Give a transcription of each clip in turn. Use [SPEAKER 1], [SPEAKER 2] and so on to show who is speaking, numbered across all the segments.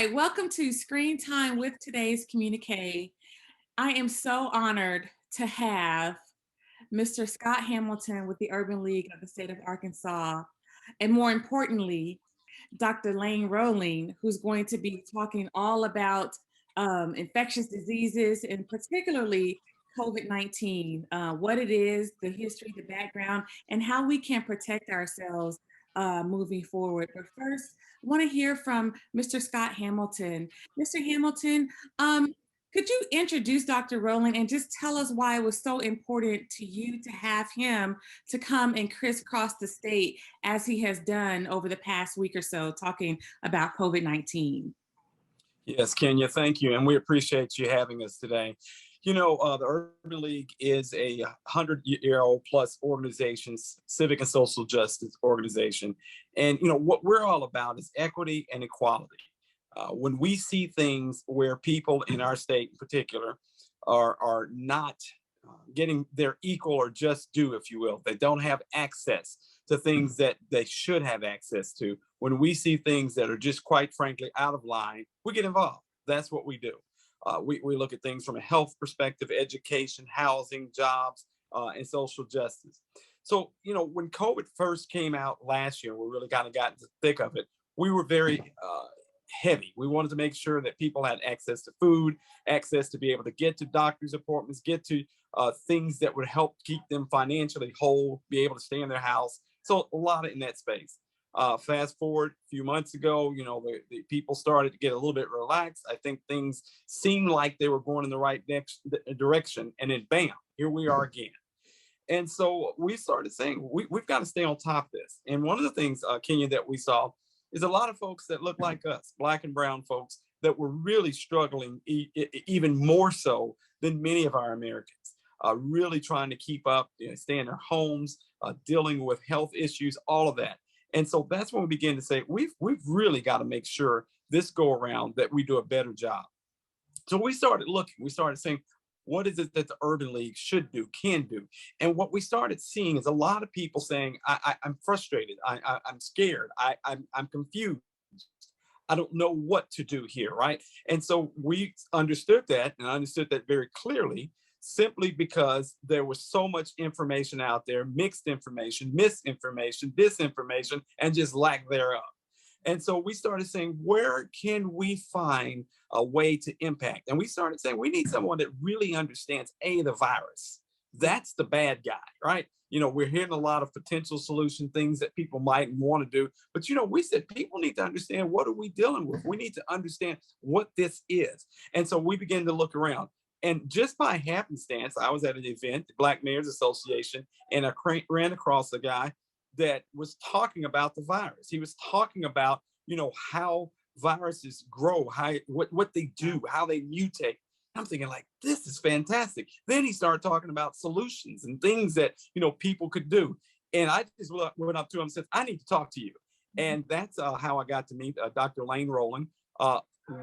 [SPEAKER 1] right, welcome to Screen Time with today's Communique. I am so honored to have Mr. Scott Hamilton with the Urban League of the State of Arkansas, and more importantly, Dr. Lane Rowling, who's going to be talking all about infectious diseases and particularly COVID-19, what it is, the history, the background, and how we can protect ourselves moving forward. But first, I want to hear from Mr. Scott Hamilton. Mr. Hamilton, could you introduce Dr. Rowling and just tell us why it was so important to you to have him to come and crisscross the state as he has done over the past week or so, talking about COVID-19?
[SPEAKER 2] Yes, Kenya, thank you. And we appreciate you having us today. The Urban League is a 100-year-old plus organization, civic and social justice organization. And, what we're all about is equity and equality. When we see things where people in our state in particular are not getting their equal or just due, if you will, they don't have access to things that they should have access to. When we see things that are just quite frankly out of line, we get involved. That's what we do. We look at things from a health perspective, education, housing, jobs, and social justice. So, when COVID first came out last year, we really kind of got into the thick of it. We were very heavy. We wanted to make sure that people had access to food, access to be able to get to doctor's appointments, get to things that would help keep them financially whole, be able to stay in their house. So a lot in that space. Fast forward a few months ago, the people started to get a little bit relaxed. I think things seemed like they were going in the right direction. And then bam, here we are again. And so we started saying, we've got to stay on top of this. And one of the things, Kenya, that we saw is a lot of folks that look like us, Black and brown folks, that were really struggling even more so than many of our Americans, really trying to keep up, stay in their homes, dealing with health issues, all of that. And so that's when we began to say, we've really got to make sure this go around that we do a better job. So we started looking, we started saying, what is it that the Urban League should do, can do? And what we started seeing is a lot of people saying, I'm frustrated, I'm scared, I'm confused. I don't know what to do here, right? And so we understood that, and I understood that very clearly, simply because there was so much information out there, mixed information, misinformation, disinformation, and just lack thereof. And so we started saying, where can we find a way to impact? And we started saying, we need someone that really understands, the virus. That's the bad guy, right? We're hearing a lot of potential solution things that people might want to do. But, we said people need to understand, what are we dealing with? We need to understand what this is. And so we began to look around. And just by happenstance, I was at an event, the Black Mayors Association, and I ran across a guy that was talking about the virus. He was talking about, how viruses grow, what they do, how they mutate. I'm thinking, like, this is fantastic. Then he started talking about solutions and things that, people could do. And I just went up to him and said, I need to talk to you. And that's how I got to meet Dr. Lane Rowling.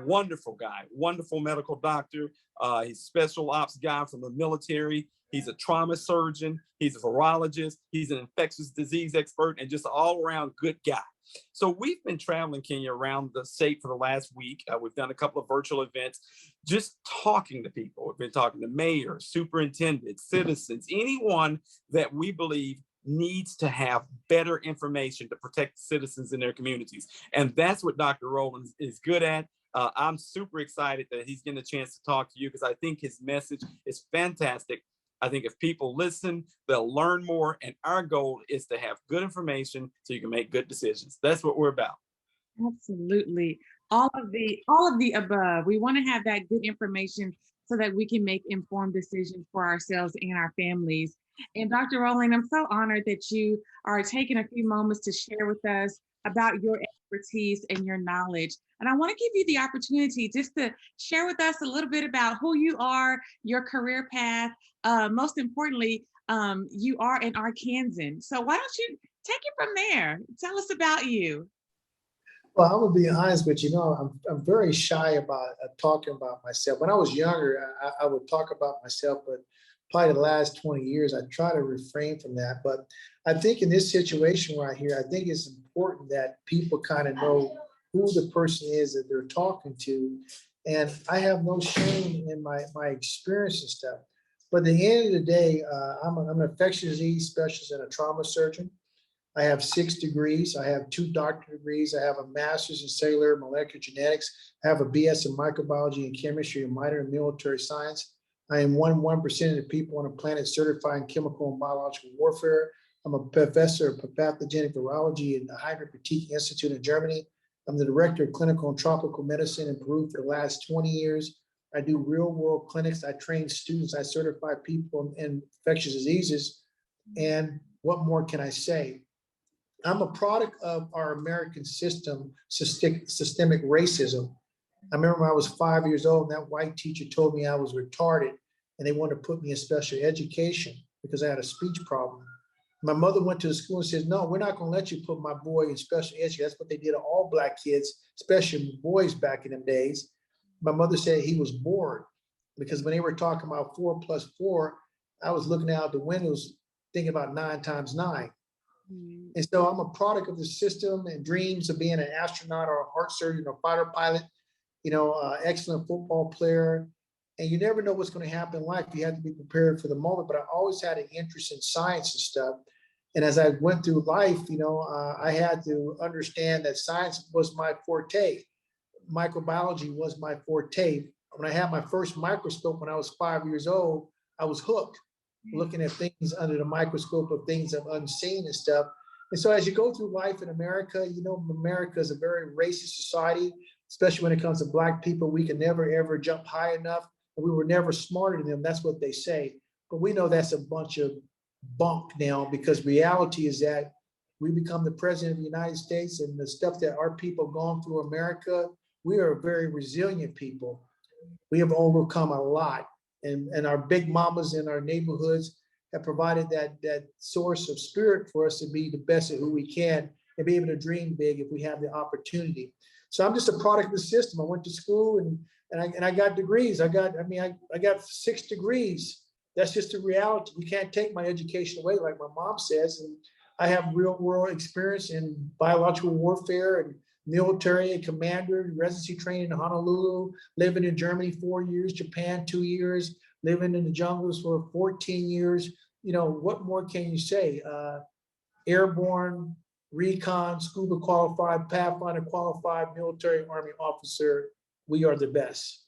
[SPEAKER 2] Wonderful guy, wonderful medical doctor. He's special ops guy from the military. He's a trauma surgeon. He's a virologist. He's an infectious disease expert and just all around good guy. So we've been traveling, Kenya, around the state for the last week. We've done a couple of virtual events, just talking to people. We've been talking to mayors, superintendents, citizens, anyone that we believe needs to have better information to protect citizens in their communities. And that's what Dr. Rowland is good at. I'm super excited that he's getting a chance to talk to you because I think his message is fantastic. I think if people listen, they'll learn more. And our goal is to have good information so you can make good decisions. That's what we're about.
[SPEAKER 1] Absolutely. All of the above. We want to have that good information so that we can make informed decisions for ourselves and our families. And Dr. Rowling, I'm so honored that you are taking a few moments to share with us about your expertise and your knowledge. And I want to give you the opportunity just to share with us a little bit about who you are, your career path. Most importantly, you are an Arkansan. So why don't you take it from there? Tell us about you.
[SPEAKER 3] Well, I'm gonna be honest with you. I'm very shy about talking about myself. When I was younger, I would talk about myself, but probably the last 20 years, I try to refrain from that. But I think in this situation right here, I think it's important that people kind of know who the person is that they're talking to. And I have no shame in my experience and stuff. But at the end of the day, I'm an infectious disease specialist and a trauma surgeon. I have 6 degrees. I have 2 doctorate degrees. I have a master's in cellular molecular genetics. I have a BS in microbiology and chemistry, a minor in military science. I am 1% of the people on the planet certified in chemical and biological warfare. I'm a professor of pathogenic virology at the Hydropathic Institute in Germany. I'm the director of clinical and tropical medicine in Peru for the last 20 years. I do real world clinics. I train students. I certify people in infectious diseases. And what more can I say? I'm a product of our American system, systemic racism. I remember when I was 5 years old, and that white teacher told me I was retarded, and they wanted to put me in special education because I had a speech problem. My mother went to the school and said, no, we're not going to let you put my boy in special education. That's what they did to all Black kids, especially boys back in them days. My mother said he was bored because when they were talking about 4 plus 4, I was looking out the windows thinking about 9 times 9. And so I'm a product of the system and dreams of being an astronaut or a heart surgeon or fighter pilot, excellent football player. And you never know what's going to happen in life. You have to be prepared for the moment. But I always had an interest in science and stuff. And as I went through life, I had to understand that science was my forte. Microbiology was my forte. When I had my first microscope when I was 5 years old, I was hooked, looking at things under the microscope of things of unseen and stuff. And so as you go through life in America, America is a very racist society, especially when it comes to Black people. We can never, ever jump high enough. And we were never smarter than them. That's what they say. But we know that's a bunch of bunk now, because reality is that we become the president of the United States, and the stuff that our people have gone through America, we are a very resilient people. We have overcome a lot. And our big mamas in our neighborhoods have provided that source of spirit for us to be the best at who we can and be able to dream big if we have the opportunity. So I'm just a product of the system. I went to school and I got degrees. I got 6 degrees. That's just the reality. You can't take my education away, like my mom says. And I have real world experience in biological warfare and military and commander, residency training in Honolulu, living in Germany 4 years, Japan 2 years, living in the jungles for 14 years. What more can you say? Airborne, recon, scuba qualified, Pathfinder qualified, military Army officer. We are the best.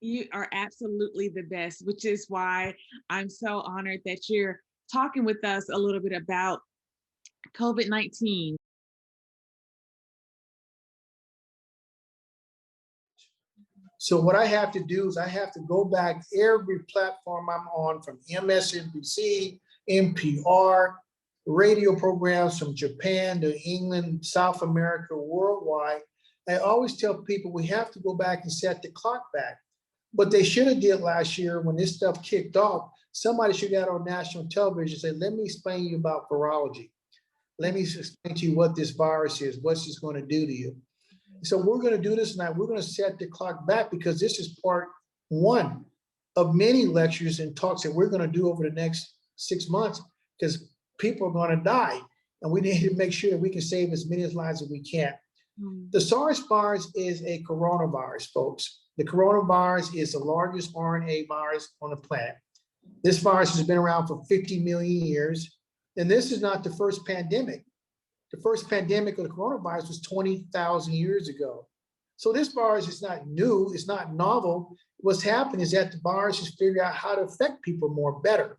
[SPEAKER 1] You are absolutely the best, which is why I'm so honored that you're talking with us a little bit about COVID-19.
[SPEAKER 3] So what I have to do is I have to go back every platform I'm on, from MSNBC, NPR, radio programs from Japan to England, South America, worldwide. I always tell people we have to go back and set the clock back. What they should have did last year when this stuff kicked off, somebody should have got on national television and said, let me explain to you about virology. Let me explain to you what this virus is, what's this going to do to you. So we're going to do this tonight. We're going to set the clock back because this is part 1 of many lectures and talks that we're going to do over the next 6 months, because people are going to die. And we need to make sure that we can save as many lives as we can. The SARS virus is a coronavirus, folks. The coronavirus is the largest RNA virus on the planet. This virus has been around for 50 million years. And this is not the first pandemic. The first pandemic of the coronavirus was 20,000 years ago. So this virus is not new, it's not novel. What's happened is that the virus has figured out how to affect people more better.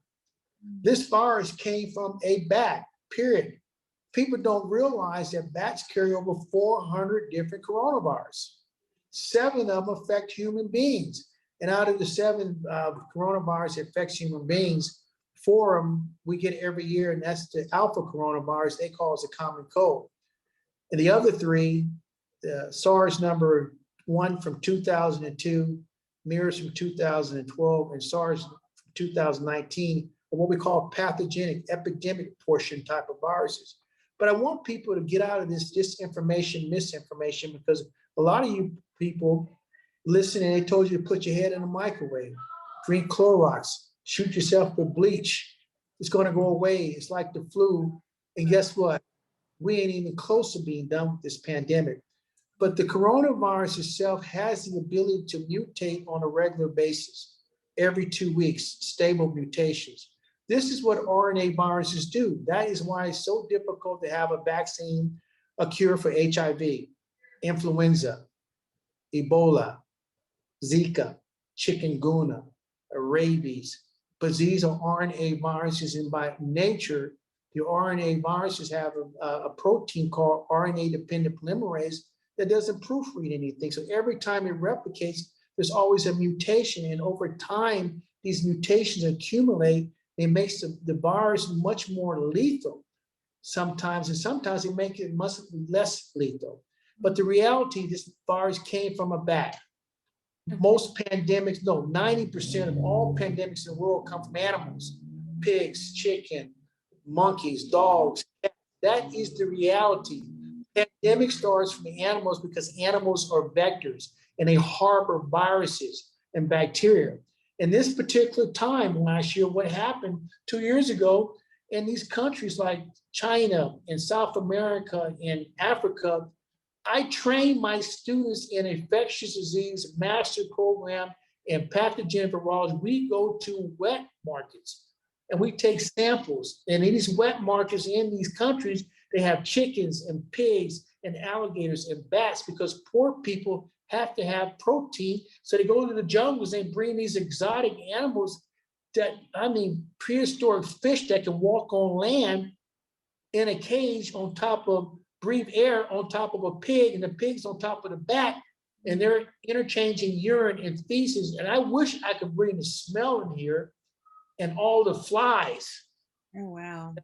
[SPEAKER 3] This virus came from a bat, period. People don't realize that bats carry over 400 different coronavirus. 7 of them affect human beings. And out of the 7 coronavirus that affects human beings, 4 of them we get every year, and that's the alpha coronavirus. They call it the common cold. And the other 3, SARS number 1 from 2002, MERS from 2012, and SARS from 2019, are what we call pathogenic, epidemic portion type of viruses. But I want people to get out of this disinformation, misinformation, because a lot of you people listening, they told you to put your head in a microwave, drink Clorox, shoot yourself with bleach. It's going to go away. It's like the flu. And guess what? We ain't even close to being done with this pandemic. But the coronavirus itself has the ability to mutate on a regular basis, every 2 weeks, stable mutations. This is what RNA viruses do. That is why it's so difficult to have a vaccine, a cure for HIV, influenza, Ebola, Zika, chikungunya, rabies, but these are RNA viruses, and by nature, the RNA viruses have a protein called RNA-dependent polymerase that doesn't proofread anything. So every time it replicates, there's always a mutation, and over time, these mutations accumulate. It makes the virus much more lethal sometimes, and sometimes it makes it much less lethal. But the reality, this virus came from a bat. Most pandemics, no, 90% of all pandemics in the world come from animals, pigs, chicken, monkeys, dogs. That is the reality. Pandemic starts from the animals because animals are vectors and they harbor viruses and bacteria. In this particular time last year, what happened 2 years ago in these countries like China and South America and Africa, I train my students in infectious disease master program and pathogen virology. We go to wet markets and we take samples. And in these wet markets in these countries, they have chickens and pigs and alligators and bats because poor people have to have protein. So they go to the jungles and bring these exotic animals that, prehistoric fish that can walk on land in a cage on top of breathe air on top of a pig, and the pig's on top of the bat, and they're interchanging urine and feces. And I wish I could bring the smell in here and all the flies.
[SPEAKER 1] Oh, wow.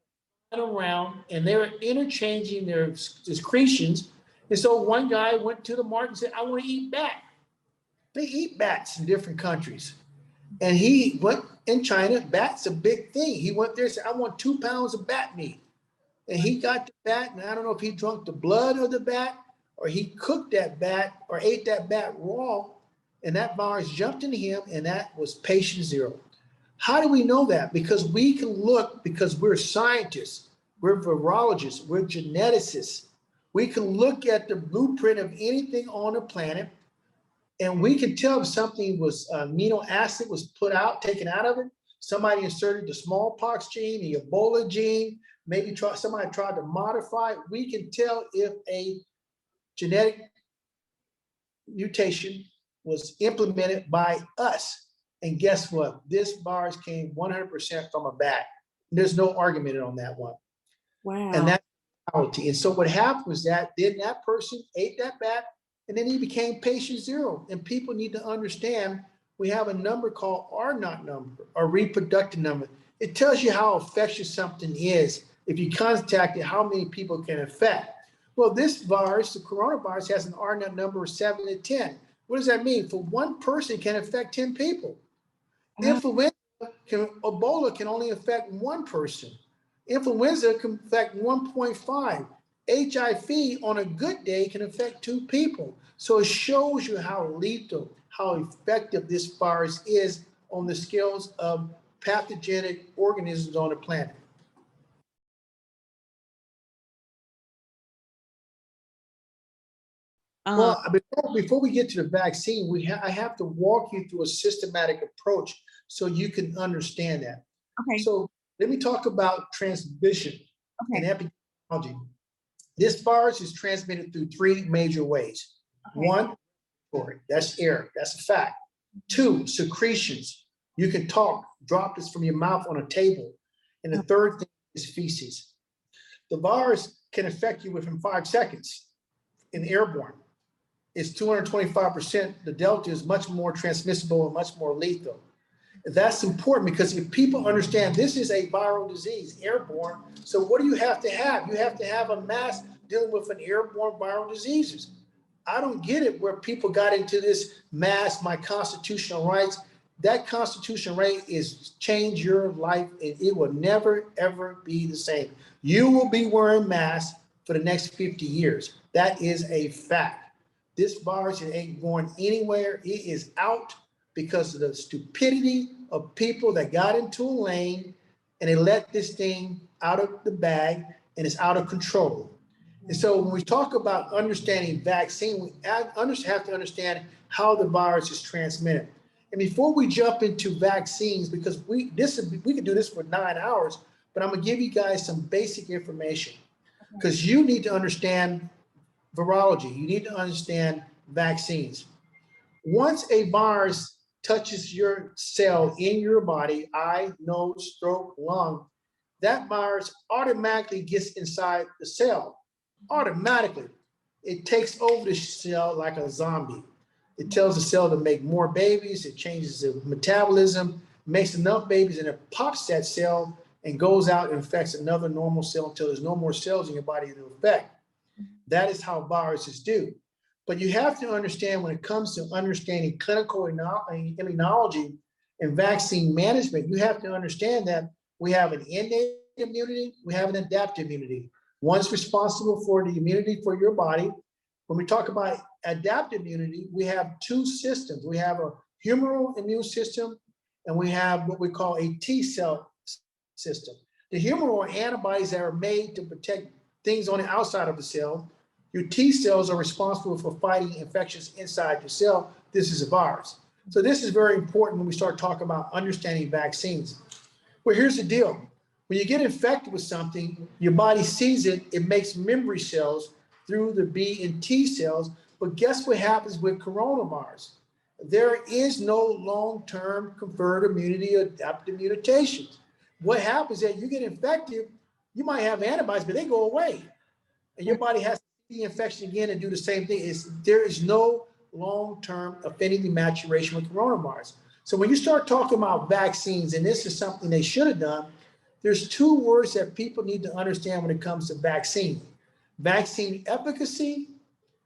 [SPEAKER 3] Around, and they're interchanging their secretions. And so one guy went to the market and said, I want to eat bat. They eat bats in different countries. And he went in China, bat's a big thing. He went there and said, I want 2 pounds of bat meat. And he got the bat, and I don't know if he drank the blood of the bat or he cooked that bat or ate that bat raw, and that virus jumped into him, and that was patient zero. How do we know that? Because we can look, because we're scientists, we're virologists, we're geneticists. We can look at the blueprint of anything on the planet, and we can tell if something was amino acid was put out, taken out of it. Somebody inserted the smallpox gene, the Ebola gene, maybe somebody tried to modify it. We can tell if a genetic mutation was implemented by us. And guess what? This virus came 100% from a bat. There's no argument on that one.
[SPEAKER 1] Wow.
[SPEAKER 3] And that's reality. And so what happened was that then that person ate that bat, and then he became patient zero. And people need to understand we have a number called R0 number, or reproductive number. It tells you how infectious something is. If you contact it, how many people can affect. Well, this virus, the coronavirus, has an R0 number of 7 to 10. What does that mean? For one person can affect 10 people. Influenza, Ebola can only affect one person. Influenza can affect 1.5. HIV on a good day can affect 2 people. So it shows you how lethal, how effective this virus is on the scales of pathogenic organisms on the planet. Well, before we get to the vaccine, I have to walk you through a systematic approach so you can understand that.
[SPEAKER 1] Okay.
[SPEAKER 3] So let me talk about transmission and epidemiology. This virus is transmitted through 3 major ways.
[SPEAKER 1] Okay.
[SPEAKER 3] 1, that's air, that's a fact. 2, secretions. You can talk, droplets from your mouth on a table. And the third thing is feces. The virus can affect you within 5 seconds in airborne. It's 225%. The Delta is much more transmissible and much more lethal. That's important because if people understand this is a viral disease, airborne, so what do you have to have? You have to have a mask dealing with an airborne viral diseases. I don't get it where people got into this mask, my constitutional rights. That constitutional right is change your life, and it will never, ever be the same. You will be wearing masks for the next 50 years. That is a fact. This virus ain't going anywhere. It is out because of the stupidity of people that got into a lane and they let this thing out of the bag, and it's out of control. And so when we talk about understanding vaccine, we have to understand how the virus is transmitted. And before we jump into vaccines, because we could do this for 9 hours, but I'm gonna give you guys some basic information because you need to understand virology. You need to understand vaccines. Once a virus touches your cell in your body, eye, nose, throat, lung, that virus automatically gets inside the cell. Automatically. It takes over the cell like a zombie. It tells the cell to make more babies, it changes the metabolism, makes enough babies, and it pops that cell and goes out and infects another normal cell until there's no more cells in your body to infect. That is how viruses do. But you have to understand when it comes to understanding clinical immunology and vaccine management, you have to understand that we have an innate immunity, we have an adaptive immunity. One's responsible for the immunity for your body. When we talk about adaptive immunity, we have two systems. We have a humoral immune system, and we have what we call a T cell system. The humoral are antibodies that are made to protect things on the outside of the cell. Your T cells are responsible for fighting infections inside your cell. This is a virus. So this is very important when we start talking about understanding vaccines. Well, here's the deal. When you get infected with something, your body sees it, it makes memory cells through the B and T cells. But guess what happens with coronavirus? There is no long-term conferred immunity or adaptive mutations. What happens is that you get infected, you might have antibodies, but they go away. And your body has to see the infection again and do the same thing. There is no long-term affinity maturation with coronavirus. So when you start talking about vaccines, and this is something they should have done, there's two words that people need to understand when it comes to vaccine. Vaccine efficacy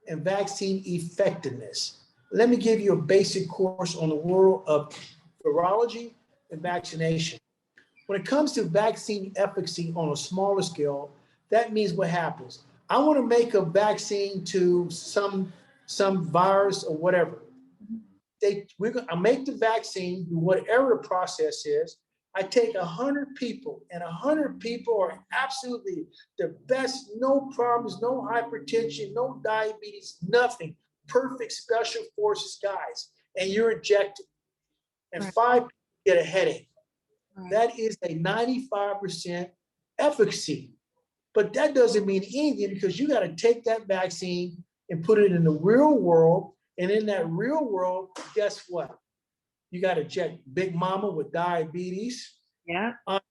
[SPEAKER 3] and vaccine effectiveness. Let me give you a basic course on the world of virology and vaccination. When it comes to vaccine efficacy on a smaller scale, that means what happens? I want to make a vaccine to some virus or whatever. I make the vaccine, whatever the process is. I take 100 people, and 100 people are absolutely the best, no problems, no hypertension, no diabetes, nothing. Perfect special forces guys, and you're injected. And 5 people get a headache. That is a 95% efficacy. But that doesn't mean anything because you got to take that vaccine and put it in the real world. And in that real world, guess what? You got to check Big Mama with diabetes.
[SPEAKER 1] Yeah.
[SPEAKER 3] Aunt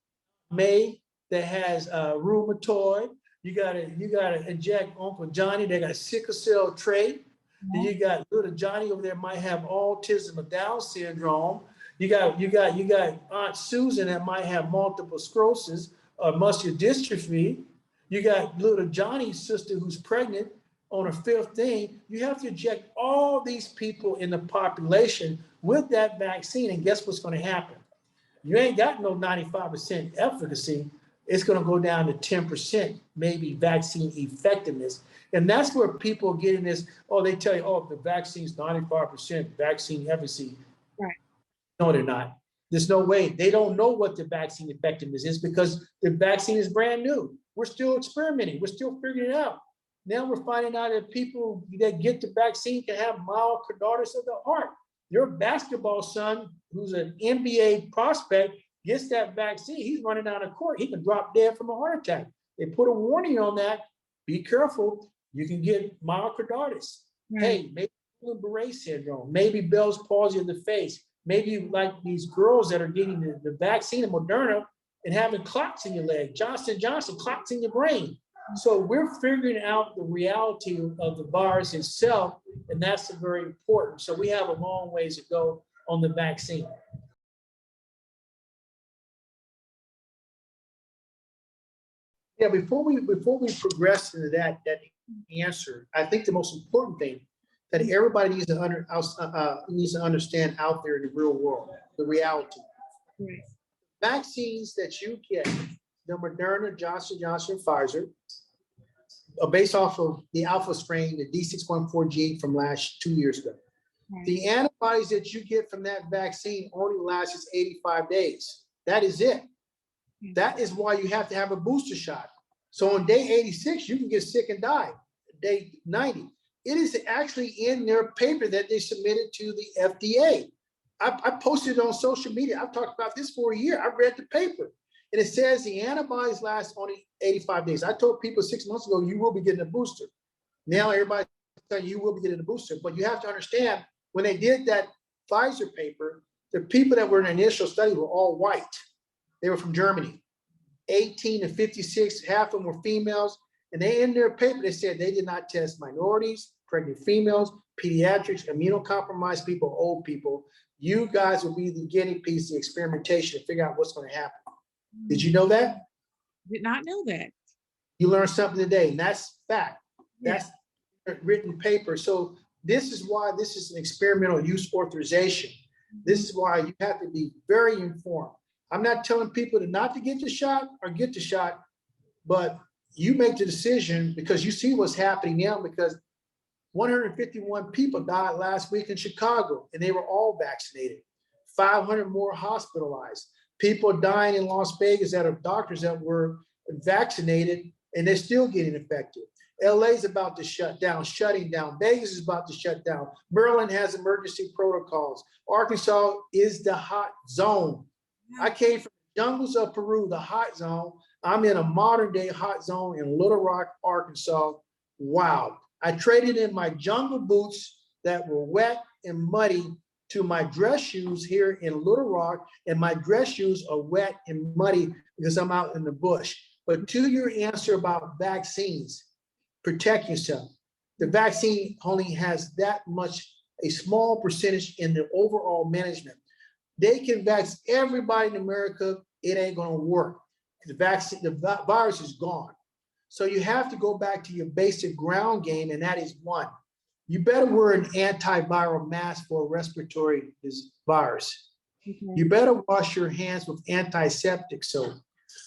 [SPEAKER 3] May that has rheumatoid. You gotta inject Uncle Johnny that got a sickle cell trait. Then you got little Johnny over there might have autism or Down syndrome. You got Aunt Susan that might have multiple sclerosis or muscular dystrophy. You got little Johnny's sister who's pregnant on her 5th thing. You have to inject all these people in the population with that vaccine, and guess what's going to happen? You ain't got no 95% efficacy. It's going to go down to 10%, maybe vaccine effectiveness. And that's where people are getting this, oh, they tell you, oh, the vaccine's 95% vaccine efficacy.
[SPEAKER 1] Right.
[SPEAKER 3] No, they're not. There's no way. They don't know what the vaccine effectiveness is because the vaccine is brand new. We're still experimenting. We're still figuring it out. Now we're finding out that people that get the vaccine can have myocarditis of the heart. Your basketball son, who's an NBA prospect, gets that vaccine. He's running down the court. He can drop dead from a heart attack. They put a warning on that. Be careful. You can get myocarditis.
[SPEAKER 1] Right.
[SPEAKER 3] Hey, maybe Guillain-Barré syndrome. Maybe Bell's palsy of the face. Maybe like these girls that are getting the vaccine of Moderna and having clots in your leg. Johnson & Johnson, clots in your brain. So we're figuring out the reality of the virus itself, and that's very important. So we have a long ways to go on the vaccine. Yeah, before we progress into that answer, I think the most important thing that everybody needs to understand out there in the real world, the reality.
[SPEAKER 1] Right.
[SPEAKER 3] Vaccines that you get, the Moderna, Johnson & Johnson, Pfizer, are based off of the alpha strain, the D614G from 2 years ago.
[SPEAKER 1] Right.
[SPEAKER 3] The antibodies that you get from that vaccine only lasts 85 days. That is it. That is why you have to have a booster shot. So on day 86, you can get sick and die. Day 90. It is actually in their paper that they submitted to the FDA. I posted it on social media. I've talked about this for a year. I read the paper. And it says the antibodies last only 85 days. I told people 6 months ago, you will be getting a booster. Now everybody's saying you will be getting a booster. But you have to understand, when they did that Pfizer paper, the people that were in the initial study were all white. They were from Germany. 18 to 56, half of them were females. And they, in their paper, they said they did not test minorities, pregnant females, pediatrics, immunocompromised people, old people. You guys will be the guinea pigs, the experimentation to figure out what's going to happen. Did you know that?
[SPEAKER 1] Did not know that.
[SPEAKER 3] You learned something today, and that's fact. That's written paper. So this is why this is an experimental use authorization. This is why you have to be very informed. I'm not telling people to not to get the shot or get the shot, but you make the decision because you see what's happening now, because 151 people died last week in Chicago and they were all vaccinated. 500 more hospitalized. People dying in Las Vegas that are doctors that were vaccinated and they're still getting infected. LA is about to shut down, shutting down. Vegas is about to shut down. Maryland has emergency protocols. Arkansas is the hot zone. I came from the jungles of Peru, the hot zone. I'm in a modern day hot zone in Little Rock, Arkansas. Wow. I traded in my jungle boots that were wet and muddy to my dress shoes here in Little Rock, and my dress shoes are wet and muddy because I'm out in the bush. But to your answer about vaccines, protect yourself. The vaccine only has that much, a small percentage in the overall management. They can vaccine everybody in America, it ain't gonna work. The vaccine, the virus is gone. So you have to go back to your basic ground game, and that is one, you better wear an antiviral mask for a respiratory virus. You better wash your hands with antiseptic soap.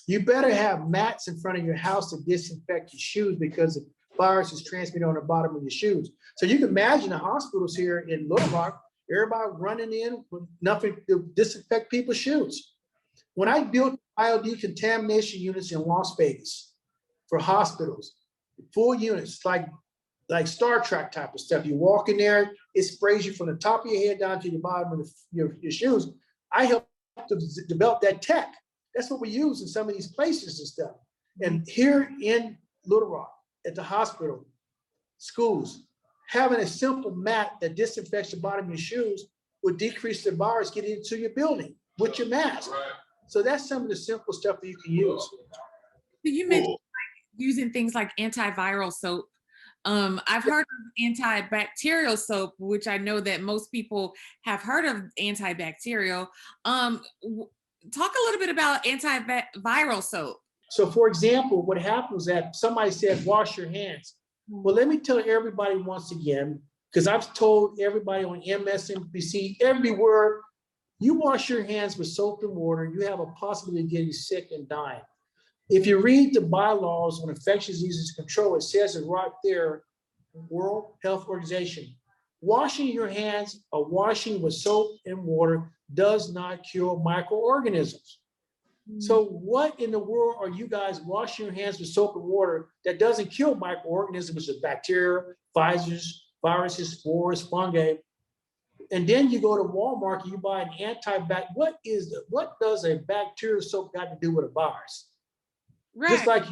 [SPEAKER 3] You better have mats in front of your house to disinfect your shoes because the virus is transmitted on the bottom of your shoes. So you can imagine the hospitals here in Little Rock, everybody running in with nothing to disinfect people's shoes. When I built IOD decontamination units in Las Vegas for hospitals, full units, like Star Trek type of stuff. You walk in there, it sprays you from the top of your head down to the bottom of your shoes. I helped to develop that tech. That's what we use in some of these places and stuff. And here in Little Rock, at the hospital, schools, having a simple mat that disinfects the bottom of your shoes would decrease the virus getting into your building with your mask. So that's some of the simple stuff that you can use.
[SPEAKER 1] You mentioned using things like antiviral soap. I've heard of antibacterial soap, which I know that most people have heard of antibacterial. Talk a little bit about antiviral soap.
[SPEAKER 3] So for example, what happens is that somebody said, wash your hands. Well, let me tell everybody once again, because I've told everybody on MSNBC, everywhere, you wash your hands with soap and water, you have a possibility of getting sick and dying. If you read the bylaws on infectious diseases control, it says it right there, World Health Organization, washing your hands or washing with soap and water does not kill microorganisms. So what in the world are you guys washing your hands with soap and water that doesn't kill microorganisms, which is bacteria, viruses, spores, fungi? And then you go to Walmart and you buy an what does a bacterial soap got to do with a virus? Right. Just like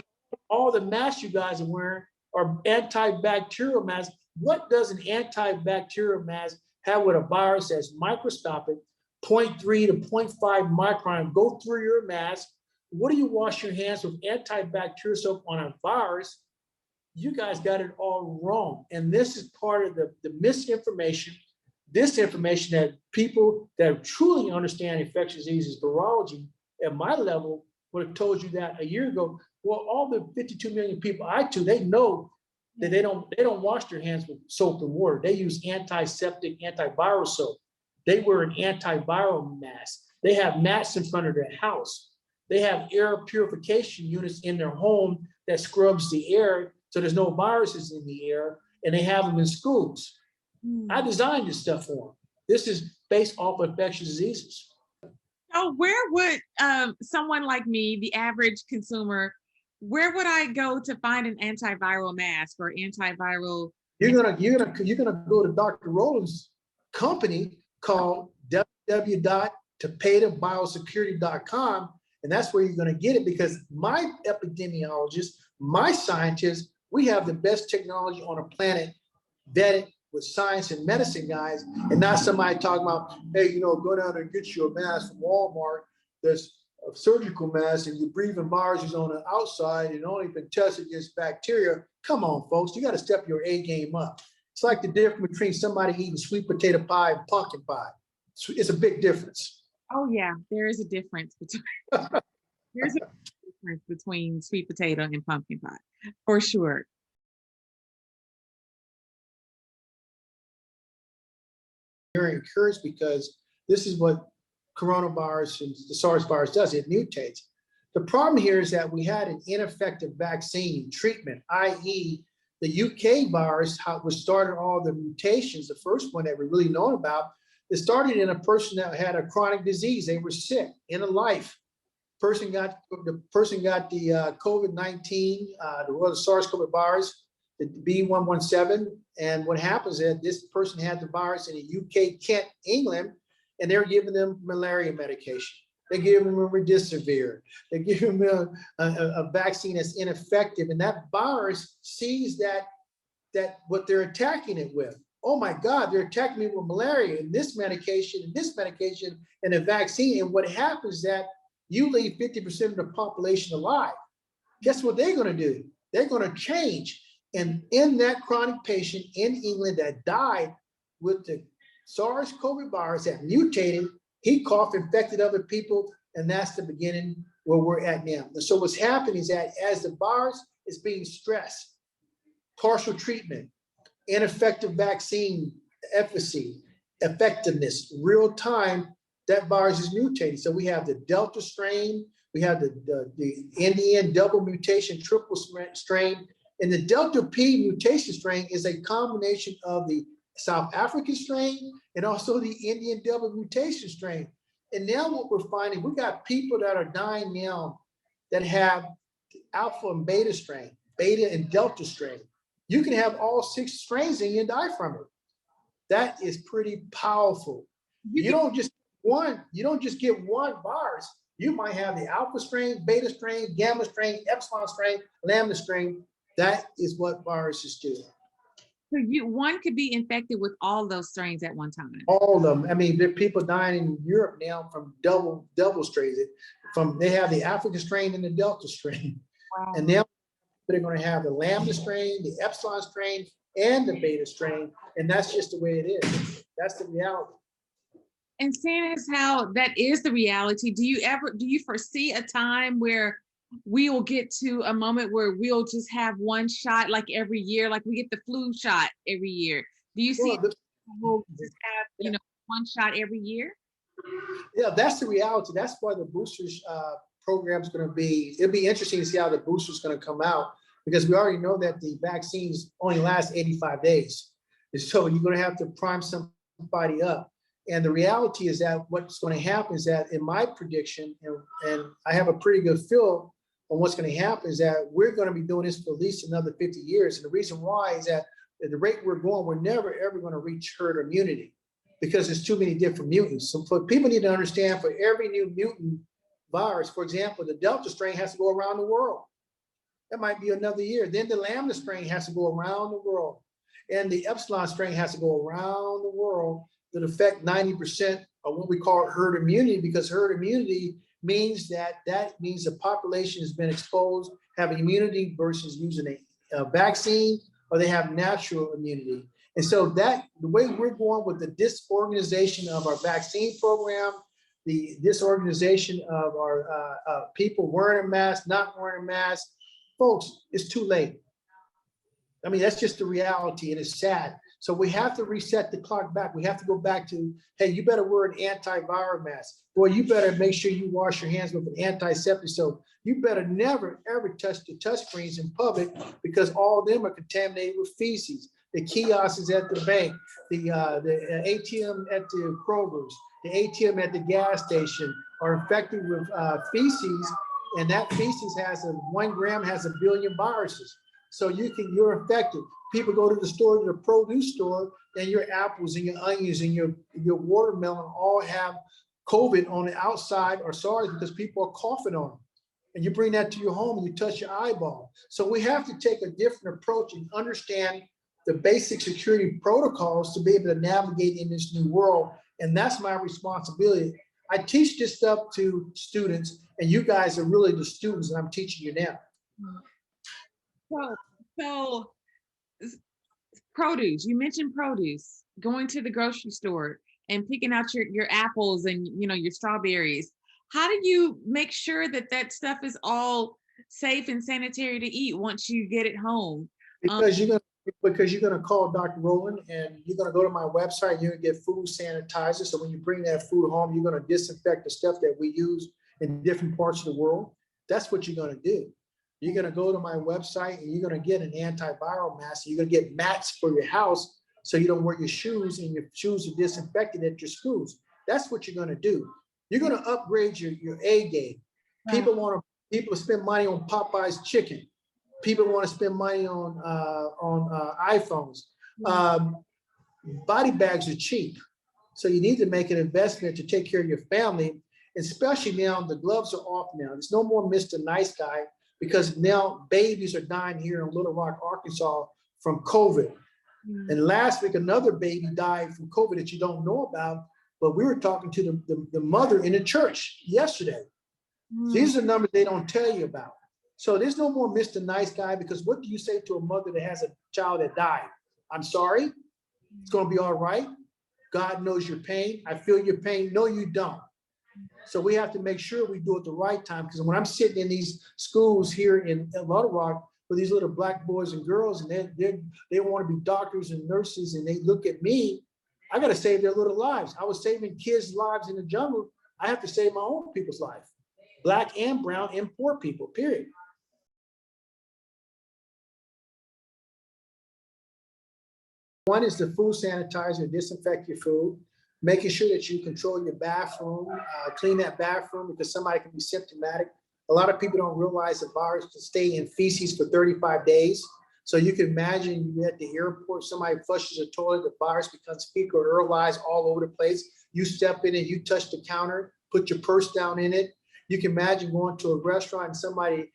[SPEAKER 3] all the masks you guys are wearing are antibacterial masks. What does an antibacterial mask have with a virus that's microscopic, 0.3 to 0.5 micron, go through your mask? What do you wash your hands with antibacterial soap on a virus? You guys got it all wrong. And this is part of the misinformation, disinformation that people that truly understand infectious diseases, virology at my level would have told you that a year ago. Well, all the 52 million people they know that they don't wash their hands with soap and water. They use antiseptic, antiviral soap. They wear an antiviral mask. They have mats in front of their house. They have air purification units in their home that scrubs the air so there's no viruses in the air, and they have them in schools. I designed this stuff for them. This is based off of infectious diseases.
[SPEAKER 1] So where would someone like me, the average consumer, where would I go to find an antiviral mask or antiviral?
[SPEAKER 3] You're gonna go to Dr. Rowland's company called www.tapedabiosecurity.com, and that's where you're gonna get it, because my epidemiologist, my scientists, we have the best technology on the planet, vetted with science and medicine guys, and not somebody talking about, hey, go down there and get you a mask from Walmart that's a surgical mask and you're breathing viruses on the outside and only been tested against bacteria. Come on, folks, you got to step your A game up. It's like the difference between somebody eating sweet potato pie and pumpkin pie. It's a big difference.
[SPEAKER 1] Oh yeah, there is a difference between there's a difference between sweet potato and pumpkin pie, for sure.
[SPEAKER 3] Very encouraged, because this is what coronavirus and the SARS virus does. It mutates. The problem here is that we had an ineffective vaccine treatment, i.e. the UK virus, which started all the mutations. The first one that we really know about, it started in a person that had a chronic disease. They were sick in a life. The person got the COVID-19, the SARS-CoV virus, the B117. And what happens is this person had the virus in the UK, Kent, England, and they're giving them malaria medication. They give them a remdesivir. They give them a vaccine that's ineffective, and that virus sees that what they're attacking it with. Oh my God, they're attacking me with malaria and this medication and a vaccine. And what happens is that you leave 50% of the population alive. Guess what they're going to do? They're going to change. And in that chronic patient in England that died with the SARS-CoV virus that mutated, he coughed, infected other people, and that's the beginning where we're at now. And so what's happening is that as the virus is being stressed, partial treatment, ineffective vaccine efficacy, effectiveness, real time, that virus is mutating. So we have the Delta strain, we have the Indian double mutation, triple strain, and the Delta P mutation strain is a combination of the South African strain and also the Indian double mutation strain. And now what we're finding, we got people that are dying now that have alpha and beta strain, beta and delta strain. You can have all 6 strains and you die from it. That is pretty powerful. You don't just get one virus. You might have the alpha strain, beta strain, gamma strain, epsilon strain, lambda strain. That is what viruses do.
[SPEAKER 1] So one could be infected with all those strains at one time.
[SPEAKER 3] All of them. I mean, there are people dying in Europe now from double strains. They have the African strain and the Delta strain.
[SPEAKER 1] Wow.
[SPEAKER 3] And now they're going to have the lambda strain, the epsilon strain, and the beta strain. And that's just the way it is. That's the reality.
[SPEAKER 1] And seeing as how that is the reality, do you foresee a time where we will get to a moment where we'll just have one shot like every year, like we get the flu shot every year? Do you see we'll just have, one shot every year?
[SPEAKER 3] Yeah, that's the reality. That's why the boosters program is going to be, it'll be interesting to see how the booster is going to come out, because we already know that the vaccines only last 85 days. And so you're going to have to prime somebody up. And the reality is that what's going to happen is that in my prediction, and I have a pretty good feel on what's going to happen, is that we're going to be doing this for at least another 50 years. And the reason why is that at the rate we're going, we're never, ever going to reach herd immunity because there's too many different mutants. So people need to understand, for every new mutant virus, for example, the Delta strain has to go around the world. That might be another year. Then the Lambda strain has to go around the world. And the Epsilon strain has to go around the world that affect 90% of what we call herd immunity, because herd immunity means that the population has been exposed, have immunity versus using a vaccine, or they have natural immunity. And so the way we're going with the disorganization of our vaccine program, the disorganization of our people wearing a mask, not wearing a mask, folks, it's too late. I mean, that's just the reality, and it's sad. So we have to reset the clock back. We have to go back to, hey, you better wear an antiviral mask. Boy, you better make sure you wash your hands with an antiseptic soap. You better never, ever touch the touchscreens in public, because all of them are contaminated with feces. The kiosks at the bank, the ATM at the Kroger's, the ATM at the gas station are infected with feces and that feces has 1 gram has 1 billion viruses. So you're infected. People go to the store, your produce store, and your apples and your onions and your watermelon all have COVID on the outside or SARS because people are coughing on them. And you bring that to your home and you touch your eyeball. So we have to take a different approach and understand the basic security protocols to be able to navigate in this new world. And that's my responsibility. I teach this stuff to students, and you guys are really the students, and I'm teaching you now.
[SPEAKER 1] So produce, you mentioned produce, going to the grocery store and picking out your apples and your strawberries. How do you make sure that stuff is all safe and sanitary to eat once you get it home?
[SPEAKER 3] Because you're gonna call Dr. Rowland, and you're gonna go to my website. You're gonna get food sanitizer. So when you bring that food home, you're gonna disinfect the stuff that we use in different parts of the world. That's what you're gonna do. You're gonna go to my website and you're gonna get an antiviral mask. You're gonna get mats for your house so you don't wear your shoes and your shoes are disinfected at your schools. That's what you're gonna do. You're gonna upgrade your A game. People spend money on Popeye's chicken. People want to spend money on iPhones. Body bags are cheap. So you need to make an investment to take care of your family, especially now the gloves are off now. There's no more Mr. Nice Guy because now babies are dying here in Little Rock, Arkansas from COVID. And last week, another baby died from COVID that you don't know about, but we were talking to the mother in the church yesterday. These are numbers they don't tell you about. So there's no more Mr. Nice Guy, because what do you say to a mother that has a child that died? I'm sorry, it's gonna be all right. God knows your pain. I feel your pain. No, you don't. So we have to make sure we do it the right time, because when I'm sitting in these schools here in Little Rock with these little black boys and girls, and they want to be doctors and nurses, and they look at me, I got to save their little lives. I was saving kids' lives in the jungle. I have to save my own people's life, black and brown and poor people, period. One is the food sanitizer, disinfect your food, making sure that you control your bathroom, clean that bathroom, because somebody can be symptomatic. A lot of people don't realize the virus can stay in feces for 35 days. So you can imagine you're at the airport, somebody flushes a toilet, the virus becomes fecal aerolized all over the place. You step in and you touch the counter, put your purse down in it. You can imagine going to a restaurant and somebody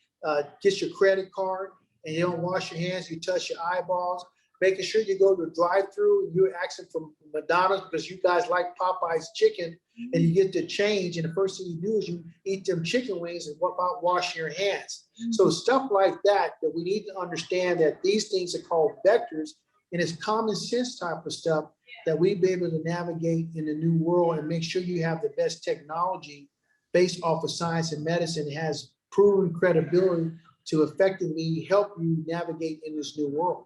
[SPEAKER 3] gets your credit card and you don't wash your hands, you touch your eyeballs. Making sure you go to the drive-through and you're asking for McDonald's because you guys like Popeye's chicken, and you get the change, and the first thing you do is you eat them chicken wings, and what about washing your hands? So stuff like that we need to understand, that these things are called vectors, and it's common sense type of stuff that we be able to navigate in the new world and make sure you have the best technology based off of science and medicine. It has proven credibility to effectively help you navigate in this new world.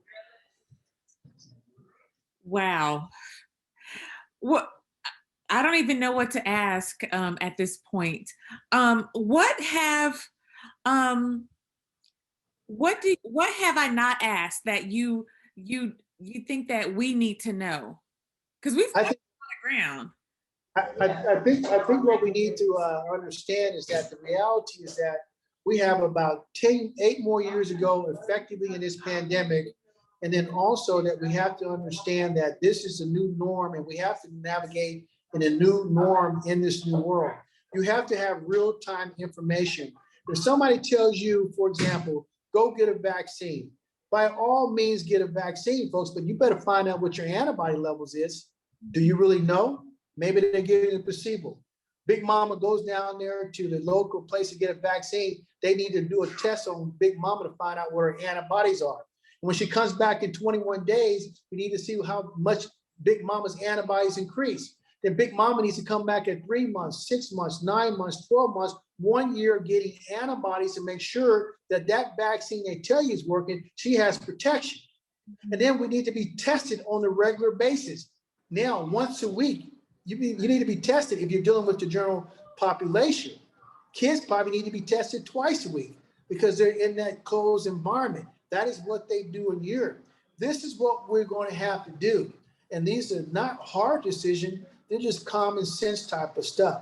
[SPEAKER 1] Wow. What, I don't even know what to ask at this point. What have I not asked that you think that we need to know? Because we've got it on the ground.
[SPEAKER 3] I think what we need to understand is that the reality is that we have about 8 more years ago effectively in this pandemic. And then also that we have to understand that this is a new norm, and we have to navigate in a new norm in this new world. You have to have real-time information. If somebody tells you, for example, go get a vaccine, by all means get a vaccine, folks, but you better find out what your antibody levels is. Do you really know? Maybe they're giving a placebo. Big Mama goes down there to the local place to get a vaccine. They need to do a test on Big Mama to find out what her antibodies are. When she comes back in 21 days, we need to see how much Big Mama's antibodies increase. Then Big Mama needs to come back at 3 months, 6 months, 9 months, 12 months, 1 year getting antibodies to make sure that that vaccine they tell you is working, she has protection. And then we need to be tested on a regular basis. Now, once a week, you need to be tested if you're dealing with the general population. Kids probably need to be tested twice a week because they're in that closed environment. That is what they do in Europe. This is what we're going to have to do. And these are not hard decisions. They're just common sense type of stuff.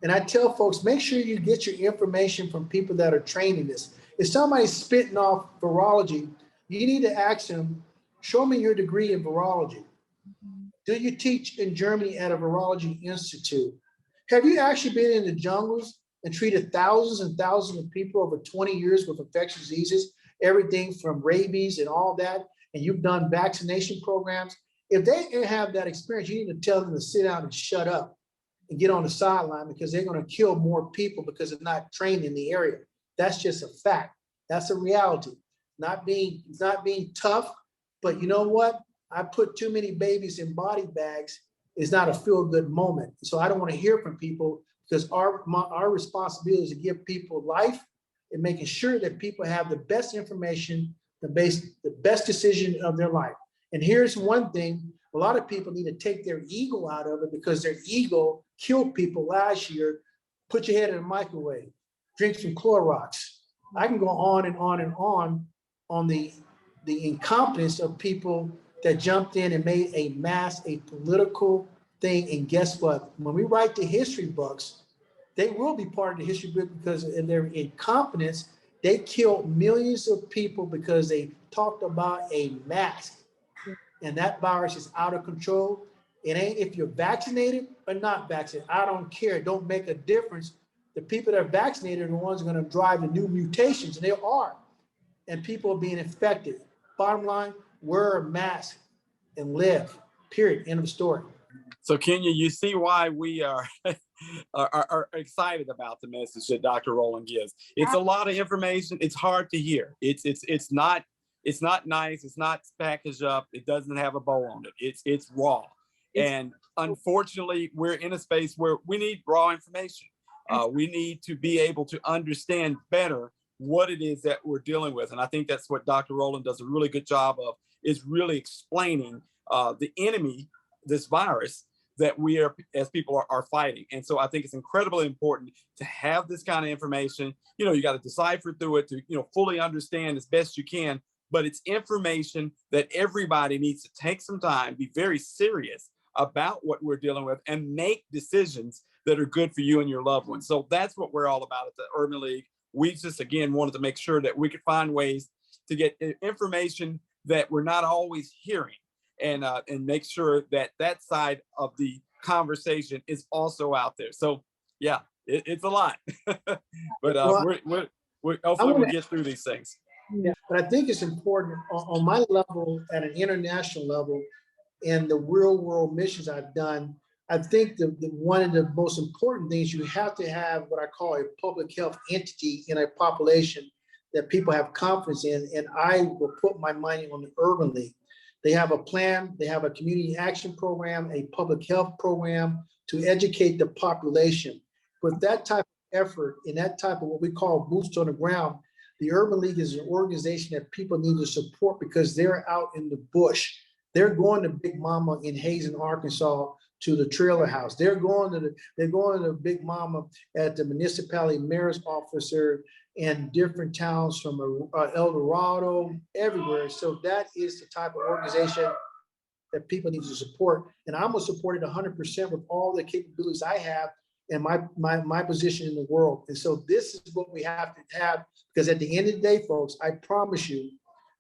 [SPEAKER 3] And I tell folks, make sure you get your information from people that are trained in this. If somebody's spitting off virology, you need to ask them, show me your degree in virology. Do you teach in Germany at a virology institute? Have you actually been in the jungles and treated thousands and thousands of people over 20 years with infectious diseases, everything from rabies and all that, and you've done vaccination programs? If they have that experience, you need to tell them to sit down and shut up and get on the sideline, because they're going to kill more people because they're not trained in the area. That's just a fact. That's a reality. Not being tough, but you know what? I put too many babies in body bags is not a feel-good moment. So I don't want to hear from people, because our responsibility is to give people life and making sure that people have the best information, the best decision of their life. And here's one thing: a lot of people need to take their ego out of it, because their ego killed people last year. Put your head in a microwave, drink some Clorox. I can go on and on and on the incompetence of people that jumped in and made a mass, a political thing. And guess what? When we write the history books, they will be part of the history book, because in their incompetence, they killed millions of people because they talked about a mask. And that virus is out of control. It ain't if you're vaccinated or not vaccinated. I don't care. It don't make a difference. The people that are vaccinated are the ones going to drive the new mutations, and they are. And people are being infected. Bottom line, wear a mask and live. Period. End of story.
[SPEAKER 2] So Kenya, you see why we are, are excited about the message that Dr. Rowland gives. It's a lot of information. It's hard to hear. It's not nice. It's not packaged up. It doesn't have a bow on it. It's raw. And unfortunately, we're in a space where we need raw information. We need to be able to understand better what it is that we're dealing with. And I think that's what Dr. Rowland does a really good job of, is really explaining the enemy, this virus, that we are, as people are fighting. And so I think it's incredibly important to have this kind of information. You know, you got to decipher through it to, fully understand as best you can, but it's information that everybody needs to take some time, be very serious about what we're dealing with, and make decisions that are good for you and your loved ones. So that's what we're all about at the Urban League. We just, again, wanted to make sure that we could find ways to get information that we're not always hearing, and make sure that that side of the conversation is also out there. So yeah, it's a lot, but we're hopefully we'll get through these things.
[SPEAKER 3] Yeah, but I think it's important on my level, at an international level, and the real world missions I've done. I think the one of the most important things, you have to have what I call a public health entity in a population that people have confidence in. And I will put my money on the Urban League. They have a plan, they have a community action program, a public health program to educate the population. With that type of effort and that type of what we call boots on the ground, the Urban League is an organization that people need to support, because they're out in the bush. They're going to Big Mama in Hazen, Arkansas, to the trailer house. They're going to Big Mama at the municipality mayor's officer in different towns from El Dorado, everywhere. So that is the type of organization that people need to support. And I'm gonna support it 100% with all the capabilities I have and my position in the world. And so this is what we have to have, because at the end of the day, folks, I promise you,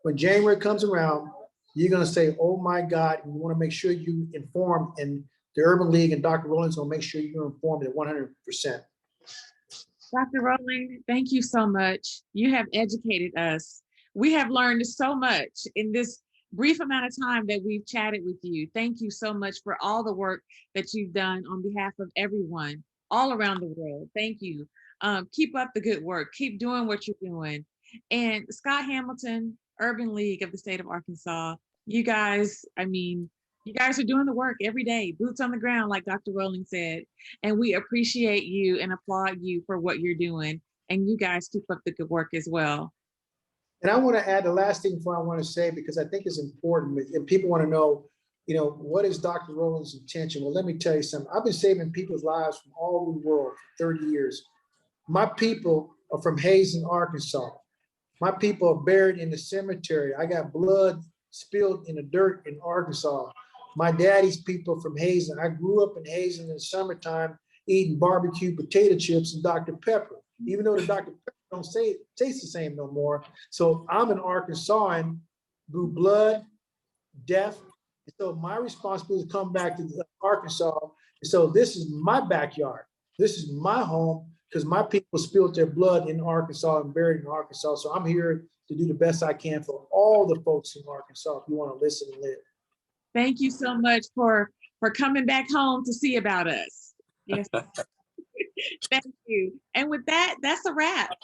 [SPEAKER 3] when January comes around, you're gonna say, oh my God, and you wanna make sure you inform, and the Urban League and Dr. Rowland's gonna make sure you're informed at 100%.
[SPEAKER 1] Dr. Rowland, thank you so much. You have educated us. We have learned so much in this brief amount of time that we've chatted with you. Thank you so much for all the work that you've done on behalf of everyone all around the world. Thank you. Keep up the good work. Keep doing what you're doing. And Scott Hamilton, Urban League of the state of Arkansas, you guys, you guys are doing the work every day, boots on the ground, like Dr. Rowland said. And we appreciate you and applaud you for what you're doing. And you guys keep up the good work as well.
[SPEAKER 3] And I want to add the last thing before I want to say, because I think it's important, and people want to know, what is Dr. Rowland's intention? Well, let me tell you something. I've been saving people's lives from all over the world for 30 years. My people are from Hazen, Arkansas. My people are buried in the cemetery. I got blood spilled in the dirt in Arkansas. My daddy's people from Hazen. I grew up in Hazen in the summertime, eating barbecue potato chips and Dr. Pepper, even though the Dr. Pepper don't taste the same no more. So I'm an Arkansan, grew blood, deaf. And so my responsibility is to come back to Arkansas. And so this is my backyard. This is my home because my people spilled their blood in Arkansas and buried in Arkansas. So I'm here to do the best I can for all the folks in Arkansas if you want to listen and live.
[SPEAKER 1] Thank you so much for coming back home to see about us. Yes. Thank you. And with that, that's a wrap.